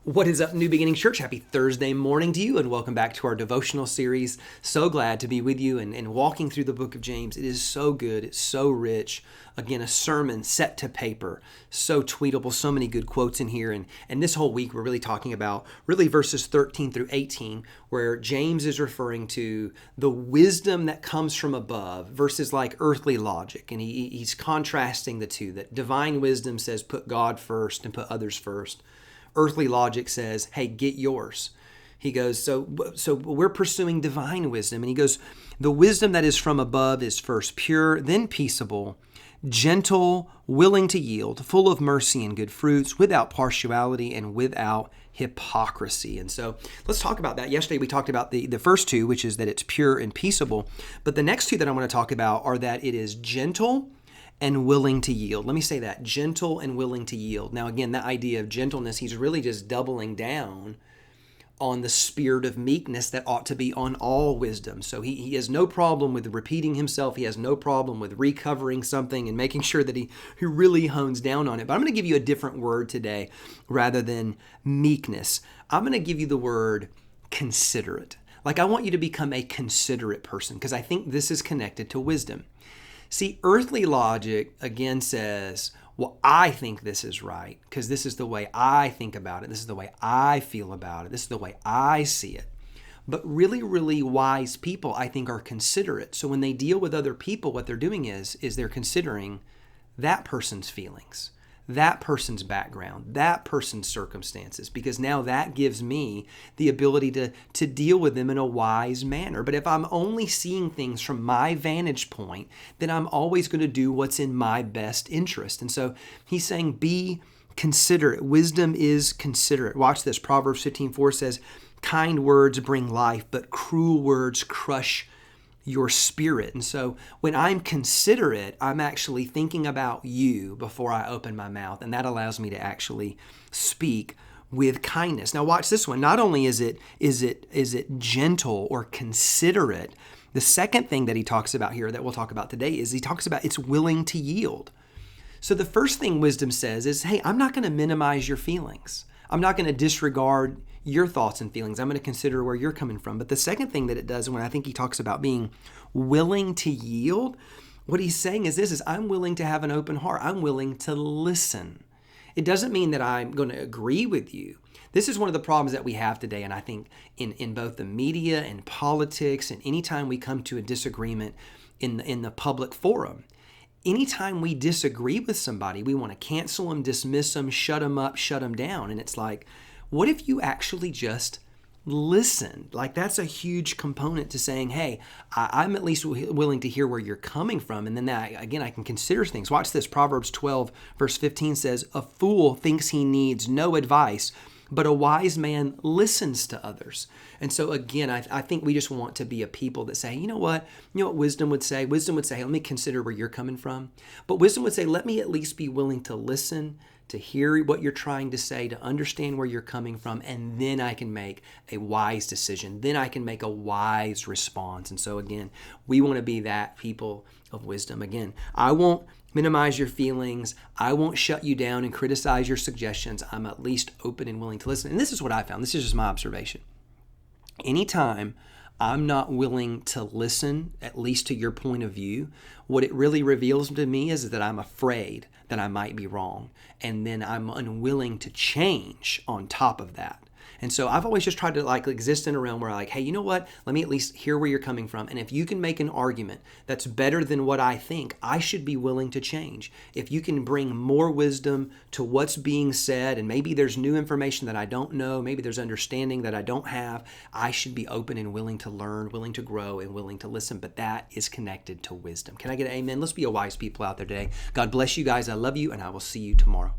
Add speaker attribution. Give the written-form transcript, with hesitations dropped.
Speaker 1: What is up, New Beginning Church? Happy Thursday morning to you, and welcome back to our devotional series. So glad to be with you and walking through the book of James. It is so good. It's so rich. Again, a sermon set to paper, so tweetable, so many good quotes in here. And this whole week, we're really talking about really verses 13 through 18, where James is referring to the wisdom that comes from above versus like earthly logic. And he's contrasting the two, that divine wisdom says put God first and put others first. Earthly logic says, hey, get yours. He goes, so we're pursuing divine wisdom. And he goes, the wisdom that is from above is first pure, then peaceable, gentle, willing to yield, full of mercy and good fruits, without partiality and without hypocrisy. And so let's talk about that. Yesterday we talked about the first two, which is that it's pure and peaceable. But the next two that I want to talk about are that it is gentle and willing to yield. Let me say that, gentle and willing to yield. Now again, that idea of gentleness, he's really just doubling down on the spirit of meekness that ought to be on all wisdom. So he has no problem with repeating himself. He has no problem with recovering something and making sure that he really hones down on it. But I'm going to give you a different word today rather than meekness. I'm going to give you the word considerate. Like, I want you to become a considerate person, because I think this is connected to wisdom. See, earthly logic, again, says, well, I think this is right because this is the way I think about it. This is the way I feel about it. This is the way I see it. But really, really wise people, I think, are considerate. So when they deal with other people, what they're doing is they're considering that person's feelings, that person's background, that person's circumstances, because now that gives me the ability to deal with them in a wise manner. But if I'm only seeing things from my vantage point, then I'm always going to do what's in my best interest. And so he's saying, be considerate. Wisdom is considerate. Watch this. Proverbs 15:4 says, kind words bring life, but cruel words crush your spirit. And so when I'm considerate, I'm actually thinking about you before I open my mouth. And that allows me to actually speak with kindness. Now watch this one. Not only is it gentle or considerate, the second thing that he talks about here that we'll talk about today is he talks about it's willing to yield. So the first thing wisdom says is, hey, I'm not going to minimize your feelings. I'm not going to disregard your thoughts and feelings. I'm going to consider where you're coming from. But the second thing that it does, when I think he talks about being willing to yield, what he's saying is this, is I'm willing to have an open heart. I'm willing to listen. It doesn't mean that I'm going to agree with you. This is one of the problems that we have today. And I think in both the media and politics, and anytime we come to a disagreement in the public forum, anytime we disagree with somebody, we want to cancel them, dismiss them, shut them up, shut them down. And it's like, what if you actually just listen? Like, that's a huge component to saying, hey, I'm at least willing to hear where you're coming from. And then that, again, I can consider things. Watch this. Proverbs 12, verse 15 says, a fool thinks he needs no advice, but a wise man listens to others. And so again, I think we just want to be a people that say, you know what wisdom would say? Wisdom would say, hey, let me consider where you're coming from. But wisdom would say, let me at least be willing to listen, to hear what you're trying to say, to understand where you're coming from, and then I can make a wise decision. Then I can make a wise response. And so again, we want to be that people of wisdom. Again, I won't minimize your feelings. I won't shut you down and criticize your suggestions. I'm at least open and willing to listen. And this is what I found. This is just my observation. Anytime I'm not willing to listen, at least to your point of view, what it really reveals to me is that I'm afraid that I might be wrong. And then I'm unwilling to change on top of that. And so I've always just tried to exist in a realm where hey, you know what? Let me at least hear where you're coming from. And if you can make an argument that's better than what I think, I should be willing to change. If you can bring more wisdom to what's being said, and maybe there's new information that I don't know, maybe there's understanding that I don't have, I should be open and willing to learn, willing to grow, and willing to listen. But that is connected to wisdom. Can I get an amen? Let's be a wise people out there today. God bless you guys. I love you, and I will see you tomorrow.